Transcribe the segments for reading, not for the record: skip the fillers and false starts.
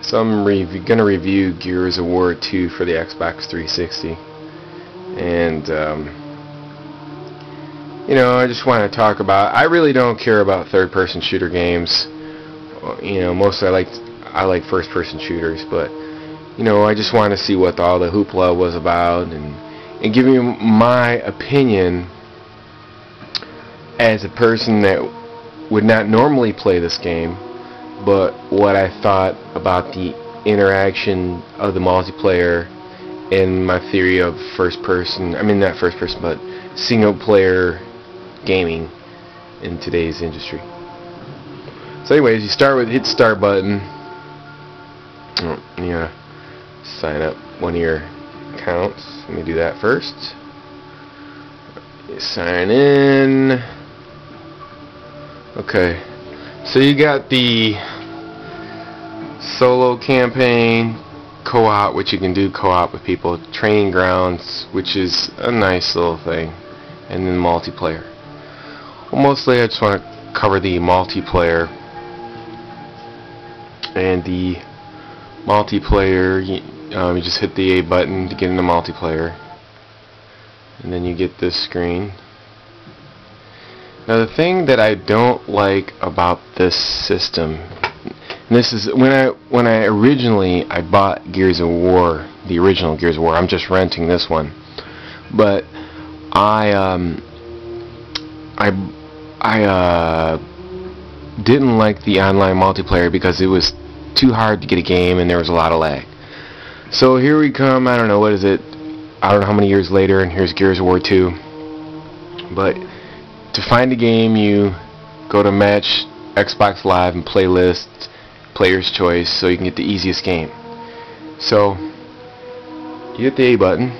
So I'm gonna review Gears of War 2 for the Xbox 360, and you know, I just want to talk about. I really don't care about third-person shooter games. You know, mostly I like first-person shooters, but you know, I just want to see what all the hoopla was about, and give you my opinion as a person that would not normally play this game, but what I thought about the interaction of the multiplayer and my theory of first-person, I mean not first-person, but single-player gaming in today's industry. So anyways, you start with hit start button. You gotta sign up one of your accounts. Let me do that first. You sign in. Okay, so you got the solo campaign, co-op, which you can do co-op with people, training grounds, which is a nice little thing, and then multiplayer. Well, mostly I just want to cover the multiplayer, and the multiplayer, you just hit the A button to get into multiplayer, and then you get this screen. Now the thing that I don't like about this system, and this is when I originally bought Gears of War, the original Gears of War. I'm just renting this one, but I didn't like the online multiplayer because it was too hard to get a game and there was a lot of lag. So here we come. I don't know, what is it? I don't know how many years later, and here's Gears of War 2. But to find a game, you go to Match, Xbox Live, and Playlist, Player's Choice, so you can get the easiest game. So you hit the A button,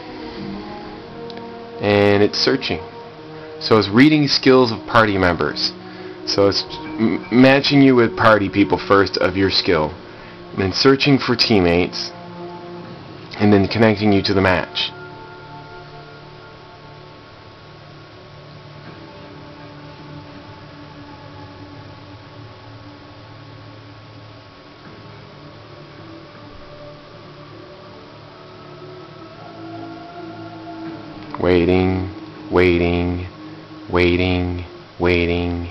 and it's searching. So it's reading skills of party members. So it's matching you with party people first of your skill, and then searching for teammates, and then connecting you to the match. Waiting, waiting, waiting, waiting.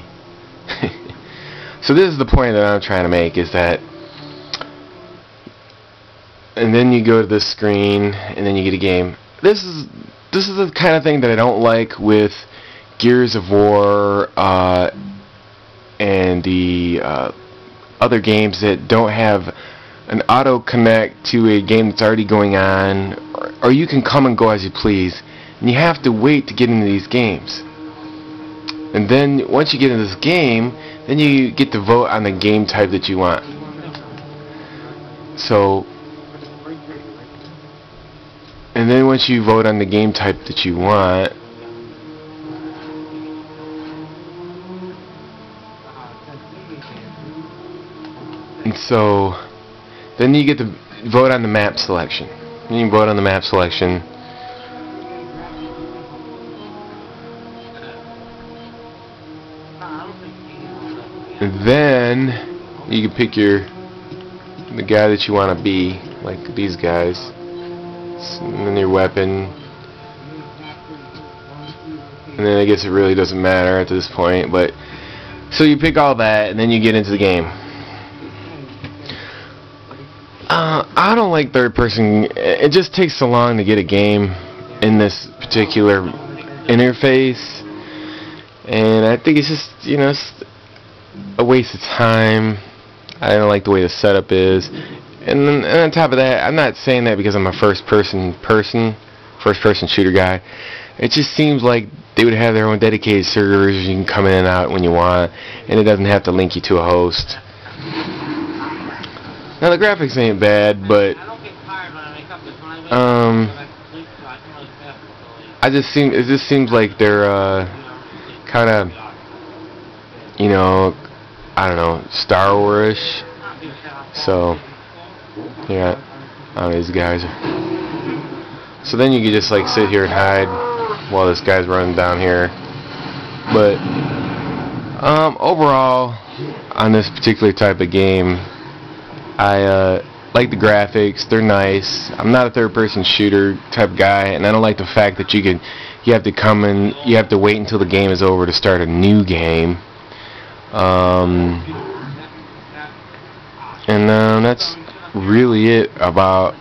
So this is the point that I'm trying to make, is that, and then you go to this screen, and then you get a game. This is the kind of thing that I don't like with Gears of War and the other games that don't have an auto connect to a game that's already going on, or you can come and go as you please, and you have to wait to get into these games. And then once you get into this game, then you get to vote on the game type that you want. So, and then once you vote on the game type that you want, and so then you get to vote on the map selection. You can vote on the map selection. And then you can pick the guy that you want to be, like these guys, and then your weapon, and then I guess it really doesn't matter at this point, but so you pick all that, and then you get into the game. I don't like third person. It just takes so long to get a game in this particular interface, and I think it's just, you know, it's a waste of time. I don't like the way the setup is, and on top of that, I'm not saying that because I'm a first person shooter guy. It just seems like they would have their own dedicated servers. You can come in and out when you want, and it doesn't have to link you to a host. Now the graphics ain't bad, but it just seems like they're kind of, you know, I don't know, Star Wars-ish. So yeah, these guys. So then you can just like sit here and hide while this guy's running down here. But overall, on this particular type of game, like the graphics. They're nice. I'm not a third-person shooter type guy, and I don't like the fact that you have to come in, you have to wait until the game is over to start a new game. That's really it about.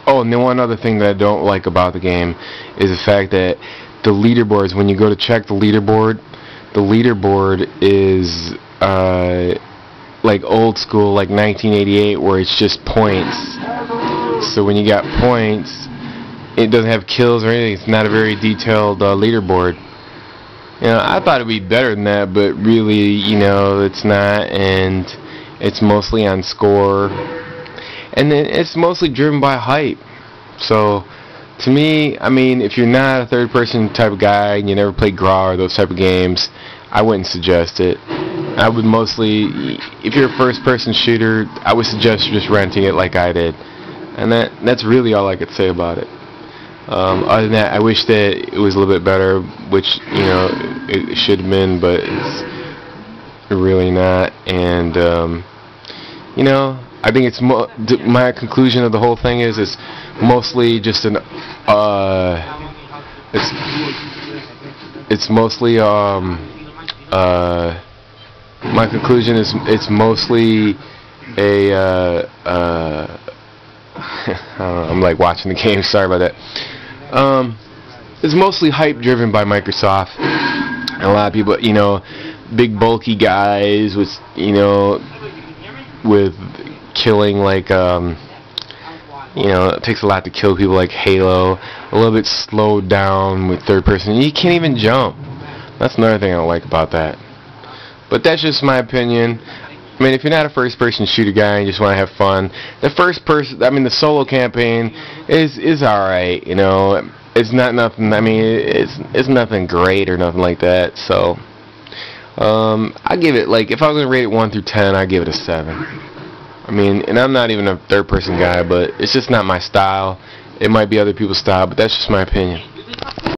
Oh, and then one other thing that I don't like about the game is the fact that the leaderboards, when you go to check the leaderboard is like old school, like 1988, where it's just points. So when you got points, it doesn't have kills or anything. It's not a very detailed leaderboard. You know, I thought it'd be better than that, but really, you know, it's not, and it's mostly on score, and then it's mostly driven by hype. So, to me, I mean, if you're not a third-person type of guy and you never played GRAW or those type of games, I wouldn't suggest it. I would mostly, if you're a first-person shooter, I would suggest just renting it like I did, and that's really all I could say about it. Other than that, I wish that it was a little bit better, which, you know, it should have been, but it's really not. And you know, I think it's my conclusion of the whole thing is it's mostly just an it's mostly my conclusion is it's mostly a I'm like watching the game, sorry about that. It's mostly hype driven by Microsoft, and a lot of people, you know, big bulky guys with, you know, with killing like you know, it takes a lot to kill people like Halo, a little bit slowed down with third person. You can't even jump. That's another thing I don't like about that. But that's just my opinion. I mean, if you're not a first-person shooter guy and you just want to have fun, the solo campaign is alright, you know. It's not nothing, I mean, it's nothing great or nothing like that, so I give it, like, if I was going to rate it 1 through 10, I'd give it a 7. I mean, and I'm not even a third-person guy, but it's just not my style. It might be other people's style, but that's just my opinion.